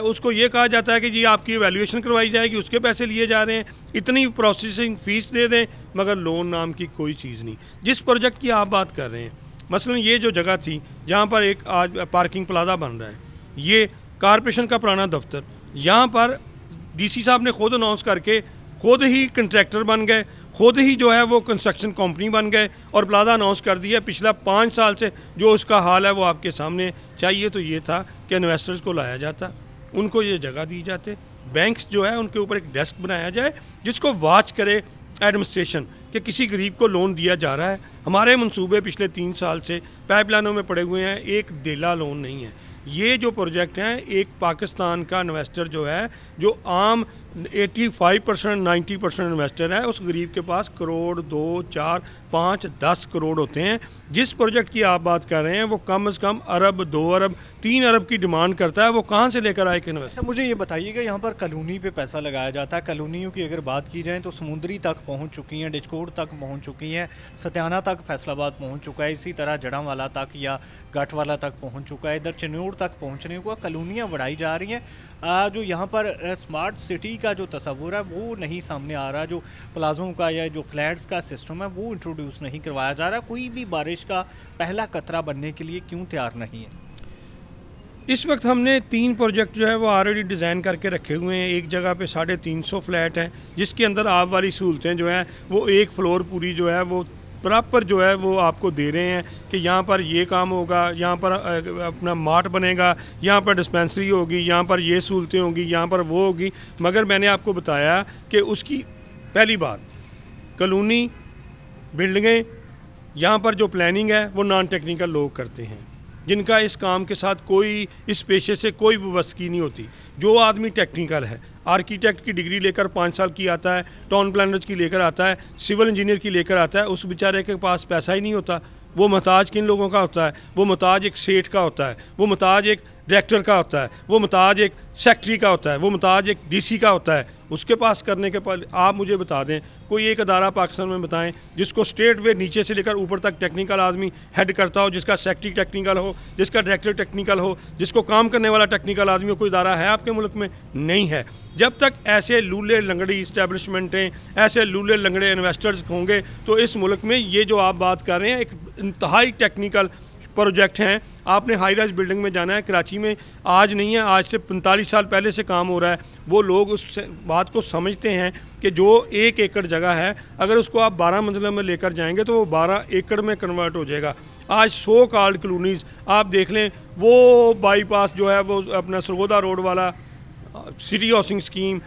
उसको ये कहा जाता है कि जी आपकी वैल्यूएशन करवाई जाएगी, उसके पैसे लिए जा रहे हैं, इतनी प्रोसेसिंग फ़ीस दे दें, मगर लोन नाम की कोई चीज़ नहीं। जिस प्रोजेक्ट की आप बात कर रहे हैं, मसलन ये जो जगह थी जहाँ पर एक आज पार्किंग प्लाजा बन रहा है, ये कॉरपोरेशन का पुराना दफ्तर, यहाँ पर डीसी साहब ने खुद अनाउंस करके खुद ही कंट्रैक्टर बन गए, खुद ही जो है वो कंस्ट्रक्शन कंपनी बन गए और प्लाजा अनाउंस कर दिया। पिछला 5 साल से जो उसका हाल है वो आपके सामने। चाहिए तो ये था कि इन्वेस्टर्स को लाया जाता, उनको ये जगह दी जाते, बैंक्स जो है उनके ऊपर एक डेस्क बनाया जाए जिसको वॉच करे एडमिनिस्ट्रेशन कि किसी गरीब को लोन दिया जा रहा है। हमारे मंसूबे पिछले 3 साल से पाइपलाइनों में पड़े हुए हैं, एक देला लोन नहीं है। ये जो प्रोजेक्ट हैं, एक पाकिस्तान का इन्वेस्टर जो है, जो आम 85% 90% इन्वेस्टर है, उस गरीब के पास करोड़, 2, 4, 5, 10 करोड़ होते हैं। जिस प्रोजेक्ट की आप बात कर रहे हैं वो कम से कम अरब, 2 अरब, 3 अरब की डिमांड करता है। वो कहाँ से लेकर आए कि इन्वेस्टर? अच्छा, मुझे ये बताइएगा, यहाँ पर कॉलोनी पे पैसा लगाया जाता है। कॉलोनियों की अगर बात की जाए तो समुंदरी तक पहुँच चुकी हैं, डिचकोट तक पहुँच चुकी हैं, सत्याना तक फैसलाबाद पहुँच चुका है, इसी तरह जड़ांवाला तक या गाठवाला तक पहुँच चुका है, इधर चन्नौर तक पहुँचने को कॉलोनियाँ बढ़ाई जा रही हैं। जो यहाँ पर स्मार्ट सिटी का जो तस्वुर है वो नहीं सामने आ रहा, जो प्लाज़ों का या जो फ्लैट्स का सिस्टम है वो इंट्रोड्यूस नहीं करवाया जा रहा। कोई भी बारिश का पहला कतरा बनने के लिए क्यों तैयार नहीं है? इस वक्त हमने 3 प्रोजेक्ट जो है वो ऑलरेडी डिज़ाइन करके रखे हुए हैं। एक जगह पे 350 फ्लैट हैं जिसके अंदर आप वाली सहूलतें जो हैं वो एक फ्लोर पूरी जो है वो प्रॉपर जो है वो आपको दे रहे हैं कि यहाँ पर ये काम होगा, यहाँ पर अपना मार्ट बनेगा, यहाँ पर डिस्पेंसरी होगी, यहाँ पर ये सहूलतें होंगी, यहाँ पर वो होगी। मगर मैंने आपको बताया कि उसकी पहली बात, कॉलोनी बिल्डिंगें, यहाँ पर जो प्लानिंग है वो नॉन टेक्निकल लोग करते हैं, जिनका इस काम के साथ कोई, इस पेशे से कोई वाबस्तगी नहीं होती। जो आदमी टेक्निकल है, आर्किटेक्ट की डिग्री लेकर 5 साल की आता है, टाउन प्लानर्स की लेकर आता है, सिविल इंजीनियर की लेकर आता है, उस बेचारे के पास पैसा ही नहीं होता। वो मोहताज किन लोगों का होता है? वो मोहताज एक सेठ का होता है, वो मोहताज एक डायरेक्टर का होता है, वो मोहताज एक सेक्रेटरी का होता है, वो मोहताज एक डीसी का होता है। उसके पास करने के पर आप मुझे बता दें कोई एक अदारा पाकिस्तान में बताएं जिसको स्टेट वे नीचे से लेकर ऊपर तक टेक्निकल आदमी हेड करता हो, जिसका सेक्रेटरी टेक्निकल हो, जिसका डायरेक्टर टेक्निकल हो, जिसको काम करने वाला टेक्निकल आदमी हो। कोई इदारा है आपके मुल्क में? नहीं है। जब तक ऐसे लूले लंगड़ी इस्टेब्लिशमेंटें, ऐसे लूले लंगड़े इन्वेस्टर्स होंगे तो इस मुल्क में ये जो आप बात कर रहे हैं एक इंतहाई टेक्निकल प्रोजेक्ट हैं। आपने हाई राइज बिल्डिंग में जाना है, कराची में आज नहीं है, आज से 45 साल पहले से काम हो रहा है। वो लोग उस बात को समझते हैं कि जो 1 एकड़ जगह है, अगर उसको आप 12 मंजिला में लेकर जाएंगे तो वो 12 एकड़ में कन्वर्ट हो जाएगा। आज 100 कॉल्ड कॉलोनीज़ आप देख लें, वो बाईपास जो है वो अपना सरगोदा रोड वाला सिटी हाउसिंग स्कीम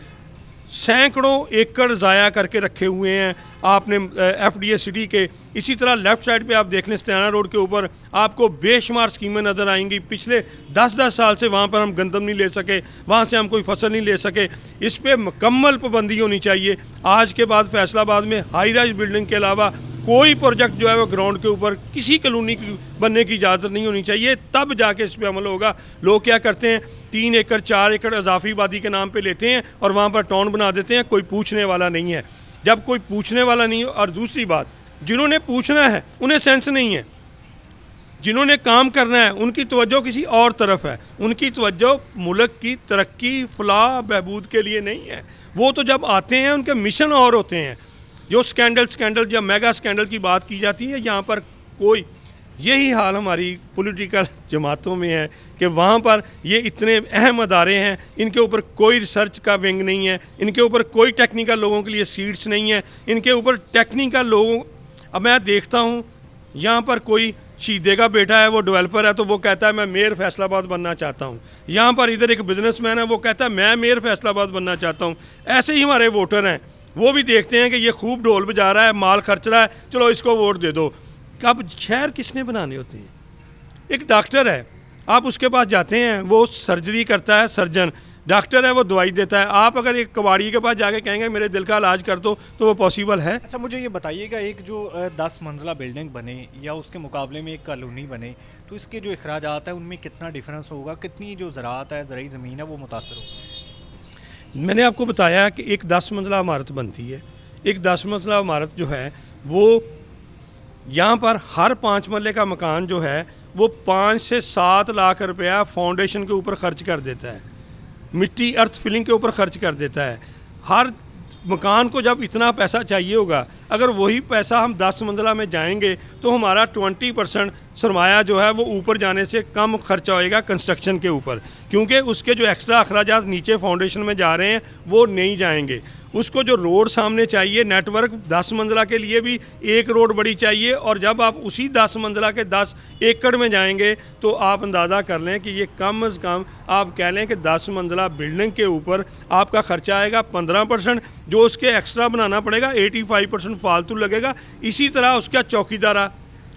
सैकड़ों एकड़ ज़ाया करके रखे हुए हैं आपने एफडीए सिटी के। इसी तरह लेफ़्ट साइड पे आप देख लें सत्याना रोड के ऊपर आपको बेशुमार स्कीमें नज़र आएंगी। पिछले 10-10 साल से वहाँ पर हम गंदम नहीं ले सके, वहाँ से हम कोई फसल नहीं ले सके। इस पर मुकम्मल पाबंदी होनी चाहिए। आज के बाद फैसलाबाद में हाई राइज बिल्डिंग के अलावा कोई प्रोजेक्ट जो है वो ग्राउंड के ऊपर किसी कॉलोनी की बनने की इजाज़त नहीं होनी चाहिए, तब जाके इस पर अमल होगा। लोग क्या करते हैं, 3 एकड़ 4 एकड़ इजाफी आबादी के नाम पे लेते हैं और वहाँ पर टाउन बना देते हैं। कोई पूछने वाला नहीं है। जब कोई पूछने वाला नहीं हो, और दूसरी बात, जिन्होंने पूछना है उन्हें सेंस नहीं है, जिन्होंने काम करना है उनकी तवज्जो किसी और तरफ है। उनकी तवज्जो मुल्क की तरक्की, फलाह, बहबूद के लिए नहीं है। वो तो जब आते हैं उनके मिशन और होते हैं। जो स्कैंडल या मेगा स्कैंडल की बात की जाती है, यहाँ पर कोई यही हाल हमारी पॉलिटिकल जमातों में है कि वहाँ पर ये इतने अहम अदारे हैं, इनके ऊपर कोई रिसर्च का विंग नहीं है, इनके ऊपर कोई टेक्निकल लोगों के लिए सीट्स नहीं है, इनके ऊपर टेक्निकल लोगों। अब मैं देखता हूँ यहाँ पर कोई शीदे का बेटा है, वो डेवलपर है, तो वो कहता है मैं मेयर फैसलाबाद बनना चाहता हूँ। यहाँ पर इधर एक बिजनेसमैन है, वो कहता है मैं मेयर फैसलाबाद बनना चाहता हूँ। ऐसे ही हमारे वोटर हैं, वो भी देखते हैं कि ये खूब ढोल बजा रहा है, माल खर्च रहा है, चलो इसको वोट दे दो। अब शहर किसने बनाने होते हैं? एक डॉक्टर है, आप उसके पास जाते हैं, वो सर्जरी करता है, सर्जन डॉक्टर है, वो दवाई देता है। आप अगर एक कबाड़ी के पास जाके कहेंगे मेरे दिल का इलाज कर दो, तो वो पॉसिबल है? अच्छा, मुझे ये बताइएगा, एक जो 10 मंजिला बिल्डिंग बने या उसके मुकाबले में एक कॉलोनी बने, तो इसके जो अखराजात है उनमें कितना डिफरेंस होगा? कितनी जो ज़राअत है, ज़रूरी ज़मीन है, वो मुतासर होगी? मैंने आपको बताया कि एक 10 मंजिला इमारत बनती है। एक 10 मंजिला इमारत जो है वो यहाँ पर हर 5 मरले का मकान जो है वो 5 से 7 लाख रुपया फाउंडेशन के ऊपर खर्च कर देता है, मिट्टी अर्थ फिलिंग के ऊपर खर्च कर देता है। हर मकान को जब इतना पैसा चाहिए होगा, अगर वही पैसा हम 10 मंजिला में जाएंगे तो हमारा 20% सरमाया जो है वो ऊपर जाने से कम खर्चा होएगा कंस्ट्रक्शन के ऊपर, क्योंकि उसके जो एक्स्ट्रा अखराजात नीचे फाउंडेशन में जा रहे हैं वो नहीं जाएंगे। उसको जो रोड सामने चाहिए, नेटवर्क 10 मंजिला के लिए भी एक रोड बड़ी चाहिए, और जब आप उसी 10 मंजिला के 10 एकड़ में जाएंगे तो आप अंदाज़ा कर लें कि ये कम अज़ कम आप कह लें कि 10 मंजिला बिल्डिंग के ऊपर आपका खर्चा आएगा 15%, जो उसके एक्स्ट्रा बनाना पड़ेगा 85% फालतू लगेगा। इसी तरह उसका चौकीदारा,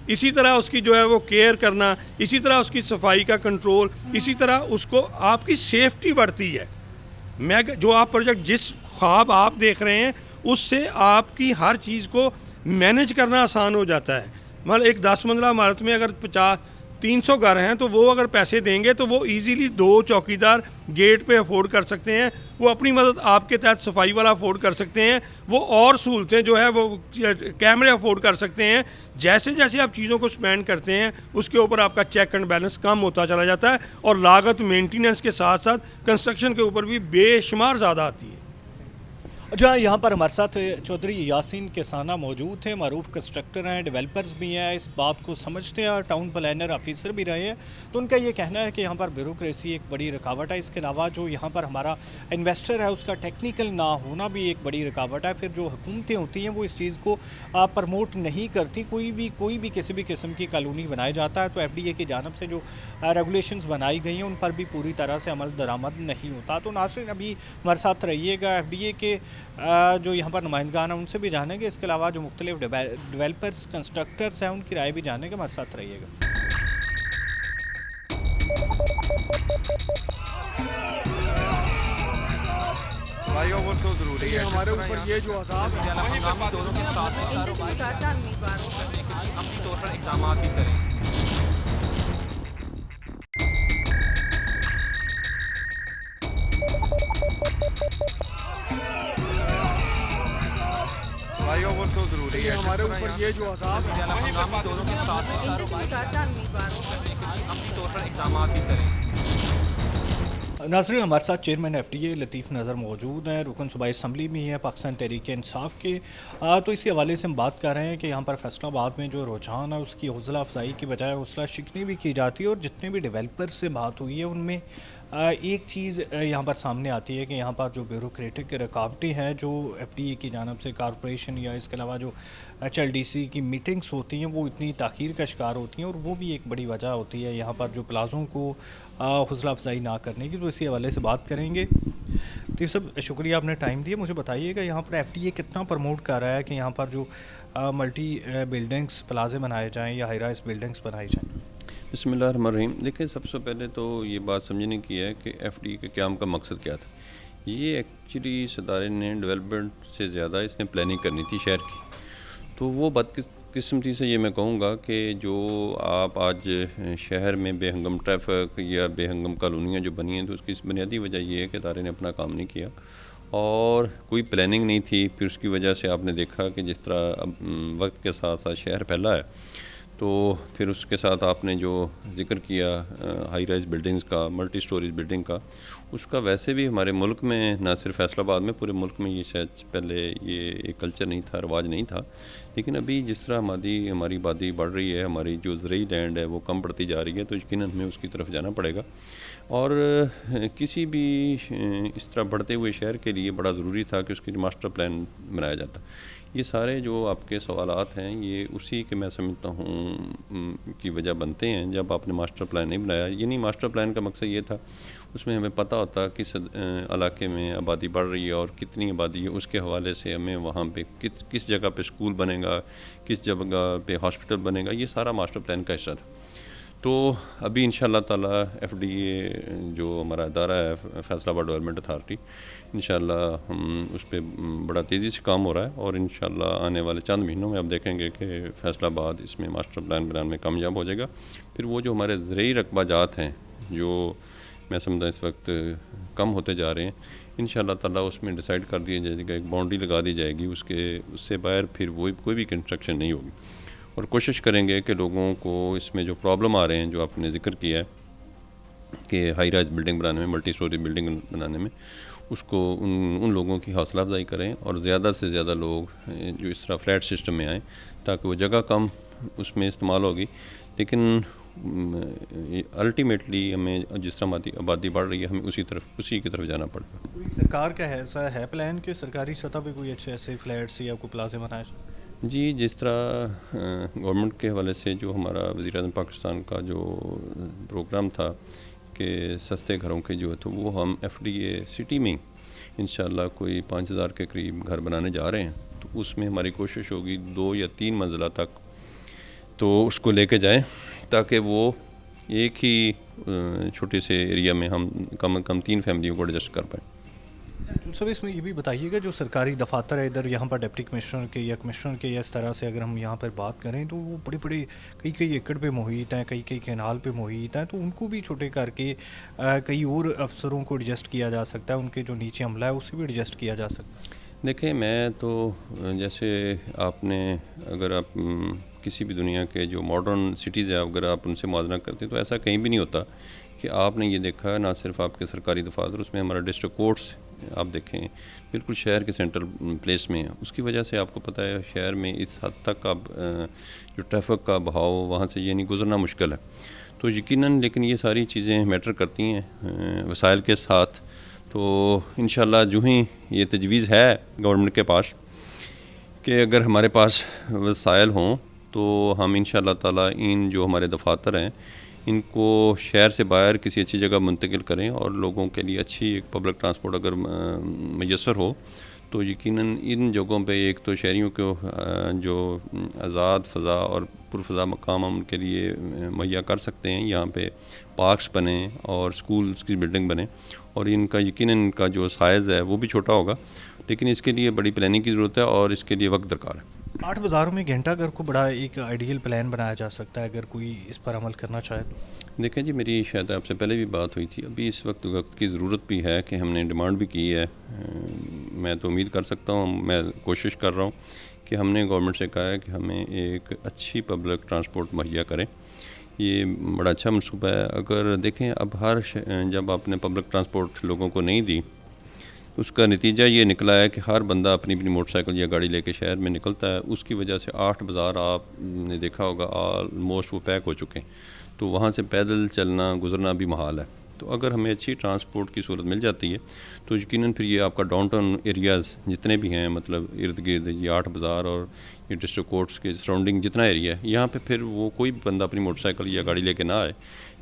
इसी तरह उसकी जो है वो केयर करना, इसी तरह उसकी सफाई का कंट्रोल, इसी तरह उसको आपकी सेफ्टी बढ़ती है। मैं जो आप प्रोजेक्ट जिस ख्वाब आप देख रहे हैं उससे आपकी हर चीज़ को मैनेज करना आसान हो जाता है। मतलब एक 10 मंजिला इमारत में अगर 300 घर हैं तो वो अगर पैसे देंगे तो वो इजीली 2 चौकीदार गेट पे अफोर्ड कर सकते हैं, वो अपनी मदद आपके तहत सफाई वाला अफोर्ड कर सकते हैं, वो और सहूलतें जो है वो कैमरे अफोर्ड कर सकते हैं। जैसे जैसे आप चीज़ों को स्पेंड करते हैं उसके ऊपर आपका चेक एंड बैलेंस कम होता चला जाता है, और लागत मेंटेनेंस के साथ साथ कंस्ट्रक्शन के ऊपर भी बेशुमार ज़्यादा आती है। जहाँ यहाँ पर हमारे साथ चौधरी यासीन किसाना मौजूद थे, मरूफ कंस्ट्रक्टर हैं, डेवलपर्स भी हैं, इस बात को समझते हैं, टाउन प्लानर ऑफिसर भी रहे हैं। तो उनका ये कहना है कि यहाँ पर ब्यूरोक्रेसी एक बड़ी रुकावट है। इसके अलावा जो यहाँ पर हमारा इन्वेस्टर है उसका टेक्निकल ना होना भी एक बड़ी रुकावट है। फिर जो हुकूमतें होती हैं वो इस चीज़ को प्रमोट नहीं करती। कोई भी किसी भी किस्म की कॉलोनी बनाया जाता है तो FDA की जानब से जो रेगुलेशंस बनाई गई हैं उन पर भी पूरी तरह से अमल दरामद नहीं होता। तो नाज़रीन अभी हमारे साथ रहिएगा, FDA के जो यहाँ पर नुमाइंदगान हैं उनसे भी जानेंगे। इसके अलावा जो मुख्तलिफ डेवलपर्स कंस्ट्रक्टर्स हैं उनकी राय भी जानेंगे। हमारे साथ रहिएगा। फ्लाईओवर तो जरूरी है हमारे ऊपर ये जो अजाब है, हंगामी दौरों के साथ कारोबार करने के लिए अमली तौर पर इक़दाम भी करें। फ्लाईओवर तो जरूरी है हमारे ऊपर ये जो अजाब है, हंगामी दौरों के साथ कारोबार करने के लिए अमली तौर पर इक़दाम भी करें। नाज़रीन हमारे साथ चेयरमैन FDA लतीफ़ नज़र मौजूद हैं, रुकन सूबाई असम्बली में हैं पाकिस्तान तहरीक इंसाफ के। तो इसी हवाले से हम बात कर रहे हैं कि यहाँ पर फैसलाबाद में जो रुझान है उसकी हौसला अफजाई की बजाय हौसला शिकनी भी की जाती है, और जितने भी डेवलपर्स से बात हुई है उनमें एक चीज़ यहाँ पर सामने आती है कि यहाँ पर जो ब्यूरोक्रेटिक रुकावटें हैं जो FDA की जानब से कॉरपोरेशन या इसके अलावा जो HLDC की मीटिंग्स होती हैं वो इतनी ताख़ीर का शिकार होती हैं, और वो भी एक बड़ी वजह होती है यहाँ पर जो प्लाज़ों को हौसला अफजाई ना करने की। तो इसी हवाले से बात करेंगे। तो सब शुक्रिया आपने टाइम दिया। मुझे बताइएगा यहाँ पर FDA कितना प्रमोट कर रहा है कि यहाँ पर जो मल्टी बिल्डिंग्स प्लाजे बनाए जाएँ या हाई राइज बिल्डिंग्स बनाई जाएँ? बिस्मिल्लाहिर्रहमानिर्रहीम। देखिए, सबसे पहले तो ये बात समझने की है कि FDA के क़याम का मकसद क्या था। ये एक्चुअली इस इदारे ने डेवलपमेंट से ज़्यादा इसने प्लानिंग करनी थी शहर की। तो वो बदकिस्मती से ये मैं कहूँगा कि जो आप आज शहर में बेहंगम ट्रैफिक या बेहंगम कॉलोनियाँ जो बनी हैं, तो उसकी बुनियादी वजह ये है कि इदारे ने अपना काम नहीं किया और कोई प्लानिंग नहीं थी। फिर उसकी वजह से आपने देखा कि जिस तरह वक्त के साथ साथ शहर फैला है, तो फिर उसके साथ आपने जो जिक्र किया हाई राइज बिल्डिंग्स का, मल्टी स्टोरेज बिल्डिंग का, उसका वैसे भी हमारे मुल्क में, ना सिर्फ फैसलाबाद में, पूरे मुल्क में ये शायद पहले ये एक कल्चर नहीं था, रवाज नहीं था। लेकिन अभी जिस तरह हमारी आबादी बढ़ रही है, हमारी जो ज़रूरी लैंड है वो कम बढ़ती जा रही है, तो यकीनन हमें उसकी तरफ जाना पड़ेगा। और किसी भी इस तरह बढ़ते हुए शहर के लिए बड़ा ज़रूरी था कि उसकी मास्टर प्लान बनाया जाता। ये सारे जो आपके सवालात हैं ये उसी के मैं समझता हूँ की वजह बनते हैं जब आपने मास्टर प्लान नहीं बनाया। यानी मास्टर प्लान का मकसद ये था, उसमें हमें पता होता किस इलाके में आबादी बढ़ रही है और कितनी आबादी है, उसके हवाले से हमें वहाँ पे किस जगह पे स्कूल बनेगा, किस जगह पे हॉस्पिटल बनेगा, ये सारा मास्टर प्लान का हिस्सा था। तो अभी इंशाल्लाह ताला FDA जो हमारा अदारा है, फैसलाबाद डेवलपमेंट अथॉरिटी, इंशाल्लाह हम उस पर बड़ा तेज़ी से काम हो रहा है और इंशाल्लाह आने वाले चंद महीनों में आप देखेंगे कि फैसलाबाद इसमें मास्टर प्लान बनाने में कामयाब हो जाएगा। फिर वो जो हमारे ज़रूरी रकबा जात हैं जो मैं समझता इस वक्त कम होते जा रहे हैं, इंशाल्लाह ताला उसमें डिसाइड कर दिया जाएगा, एक बाउंड्री लगा दी जाएगी, उससे बाहर फिर वो कोई भी कंस्ट्रक्शन नहीं होगी। और कोशिश करेंगे कि लोगों को इसमें जो प्रॉब्लम आ रहे हैं, जो आपने जिक्र किया है कि हाई राइज बिल्डिंग बनाने में, मल्टी स्टोरी बिल्डिंग बनाने में, उसको उन लोगों की हौसला अफजाई करें और ज़्यादा से ज़्यादा लोग जो इस तरह फ्लैट सिस्टम में आएँ, ताकि वो जगह कम उसमें इस्तेमाल होगी। लेकिन अल्टीमेटली हमें जिस तरह आबादी बढ़ रही है, हमें उसी की तरफ जाना पड़ेगा। कोई सरकार का ऐसा है प्लान कि सरकारी सतह पे कोई अच्छे ऐसे फ्लैट्स या कोई प्लाजे बनाए? जी, जिस तरह गवर्नमेंट के हवाले से जो हमारा वज़ीर-ए-आज़म पाकिस्तान का जो प्रोग्राम था कि सस्ते घरों के जो है, तो वो हम FDA सिटी में इंशाल्लाह कोई 5000 के करीब घर बनाने जा रहे हैं। तो उसमें हमारी कोशिश होगी 2 या 3 मंजिला तक तो उसको लेके जाएं, ताकि वो एक ही छोटे से एरिया में हम कम से कम 3 फैमिलियों को एडजस्ट कर पाएँ। सब इसमें ये भी बताइएगा, जो सरकारी दफातर है इधर यहाँ पर डिप्टी कमिश्नर के या कमिश्नर के या इस तरह से अगर हम यहाँ पर बात करें तो वो बड़े बड़े कई एकड़ पे मुहित हैं, कई कैनाल पे मुहित हैं, तो उनको भी छोटे करके कई और अफसरों को एडजस्ट किया जा सकता है, उनके जो नीचे अमला है उससे भी एडजस्ट किया जा सकता है। देखें, मैं तो जैसे आपने अगर आप किसी भी दुनिया के जो मॉडर्न सिटीज़ है अगर आप उनसे मुआवजा करते हैं तो ऐसा कहीं भी नहीं होता कि आपने ये देखा ना सिर्फ आपके सरकारी दफातर, उसमें हमारा डिस्ट्रिक्ट कोर्ट्स आप देखें बिल्कुल शहर के सेंट्रल प्लेस में है। उसकी वजह से आपको पता है शहर में इस हद तक अब जो ट्रैफिक का बहाव वहाँ से यानी गुजरना मुश्किल है। तो यकीनन लेकिन ये सारी चीज़ें मैटर करती हैं वसाइल के साथ। तो इंशाल्लाह जो ही ये तजवीज़ है गवर्नमेंट के पास कि अगर हमारे पास वसाइल हों तो हम इंशाल्लाह ताला इन जो हमारे दफातर हैं इनको शहर से बाहर किसी अच्छी जगह मुंतकिल करें और लोगों के लिए अच्छी एक पब्लिक ट्रांसपोर्ट अगर मैसर हो तो यकीनन इन जगहों पे एक तो शहरियों को जो आज़ाद फ़ज़ा और पुरफ़ज़ा मकाम हम उनके लिए मुहैया कर सकते हैं। यहाँ पे पार्क्स बने और स्कूल्स की बिल्डिंग बने और इनका यकीनन इनका जो साइज़ है वो भी छोटा होगा, लेकिन इसके लिए बड़ी प्लानिंग की ज़रूरत है और इसके लिए वक्त दरकार है। 8 बाज़ारों में घंटाघर को बड़ा एक आइडियल प्लान बनाया जा सकता है अगर कोई इस पर अमल करना चाहे तो। देखें जी, मेरी शायद आपसे पहले भी बात हुई थी, अभी इस वक्त की ज़रूरत भी है कि हमने डिमांड भी की है। मैं तो उम्मीद कर सकता हूँ, मैं कोशिश कर रहा हूँ कि हमने गवर्नमेंट से कहा है कि हमें एक अच्छी पब्लिक ट्रांसपोर्ट मुहैया करें। ये बड़ा अच्छा मनसूबा है। अगर देखें अब जब आपने पब्लिक ट्रांसपोर्ट लोगों को नहीं दी उसका नतीजा ये निकला है कि हर बंदा अपनी अपनी मोटरसाइकिल या गाड़ी लेके शहर में निकलता है। उसकी वजह से 8 बाज़ार आपने देखा होगा ऑलमोस्ट वो पैक हो चुके हैं, तो वहाँ से पैदल चलना गुजरना भी महाल है। तो अगर हमें अच्छी ट्रांसपोर्ट की सूरत मिल जाती है तो यकीनन फिर ये आपका डाउनटाउन एरियाज़ जितने भी हैं, मतलब इर्द गिर्द ये 8 बाज़ार और ये डिस्ट्रिक्ट कोर्ट्स के सराउंडिंग जितना एरिया है, यहाँ पे फिर वो कोई भी बंदा अपनी मोटरसाइकिल या गाड़ी लेके ना आए,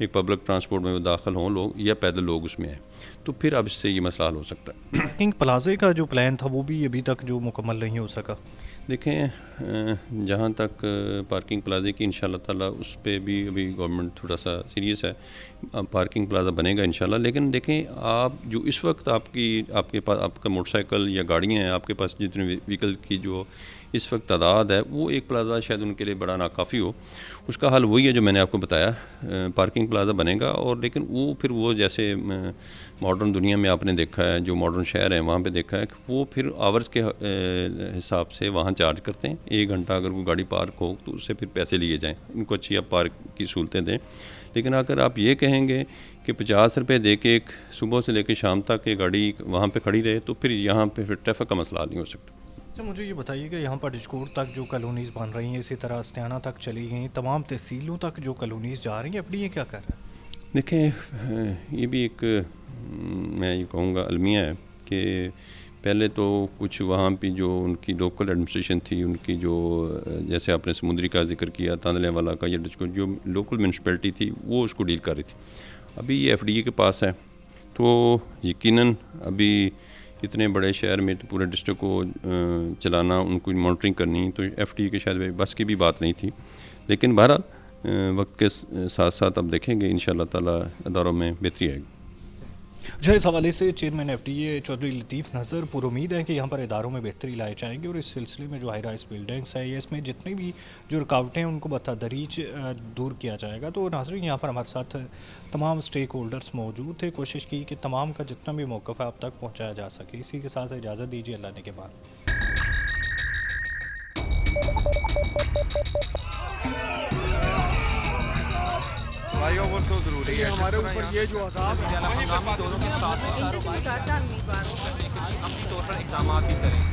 एक पब्लिक ट्रांसपोर्ट में वो दाखिल हों लोग या पैदल लोग उसमें आए, तो फिर अब इससे ये मसला हल हो सकता है। पार्किंग प्लाजे का जो प्लान था वो भी अभी तक जो मुकम्मल नहीं हो सका। देखें, जहाँ तक पार्किंग प्लाजे की इंशाल्लाह ताला उस पर भी अभी गवर्नमेंट थोड़ा सा सीरियस है। पार्किंग प्लाजा बनेगा इंशाल्लाह, लेकिन देखें आप जो इस वक्त आपके पास आपका मोटरसाइकिल या गाड़ियाँ हैं, आपके पास जितने व्हीकल की जो इस वक्त तादाद है वो एक प्लाजा शायद उनके लिए बड़ा नाकाफ़ी हो। उसका हल वही है जो मैंने आपको बताया, पार्किंग प्लाजा बनेगा और लेकिन वो फिर वो जैसे मॉडर्न दुनिया में आपने देखा है, जो मॉडर्न शहर है वहाँ पे देखा है कि वो फिर आवर्स के हिसाब से वहाँ चार्ज करते हैं। 1 घंटा अगर कोई गाड़ी पार्क हो तो उससे फिर पैसे लिए जाएँ, इनको अच्छी आप पार्क की सहूलतें दें। लेकिन अगर आप ये कहेंगे कि 50 रुपये दे के एक सुबह से लेकर शाम तक एक गाड़ी वहाँ पे खड़ी रहे तो फिर यहाँ पे फिर ट्रैफिक का मसला नहीं हो सकता। अच्छा, मुझे ये बताइए कि यहाँ पर डिस्कोर तक जो कॉलोनीज़ बन रही हैं, इसी तरह अस्तियाना तक चली गई, तमाम तहसीलों तक जो कॉलोनीज़ जा रही हैं, अपनी ये क्या कर रहा है? देखें, ये भी एक मैं ये कहूँगा अलमिया है कि पहले तो कुछ वहाँ पे जो उनकी लोकल एडमिनिस्ट्रेशन थी, उनकी जो जैसे आपने समुद्री का जिक्र किया, तांदले वाला का, या जो लोकल म्यूनसिपैलिटी थी वो उसको डील कर रही थी। अभी ये एफडीए के पास है तो यकीनन अभी इतने बड़े शहर में तो पूरे डिस्ट्रिक्ट को चलाना, उनको मॉनिटरिंग करनी, तो एफडीए के शायद बस की भी बात नहीं थी। लेकिन बहरहाल वक्त के साथ साथ अब देखेंगे इंशाअल्लाह ताला अदारों में बेहतरी आएगी। जो इस हवाले से चेयरमैन एफडीए चौधरी लतीफ़ नज़र पूरी उम्मीद है कि यहाँ पर इदारों में बेहतरी लाई जाएंगी और इस सिलसिले में जो हाई राइज बिल्डिंग्स है, इसमें जितनी भी जो रुकावटें हैं उनको बतदरीज दूर किया जाएगा। तो नाज़रीन, यहाँ पर हमारे साथ तमाम स्टेक होल्डर्स मौजूद थे, कोशिश की कि तमाम का जितना भी मौक़िफ़ है अब तक पहुँचाया जा सके। इसी के साथ इजाज़त दीजिए, अल्लाह ने के बाद। फ्लाईओवर तो ज़रूरी है। हमारे ऊपर ये जो हंगामी तौरों के साथ कारोबार करने के लिए अमली तौर पर इक़दाम भी करें।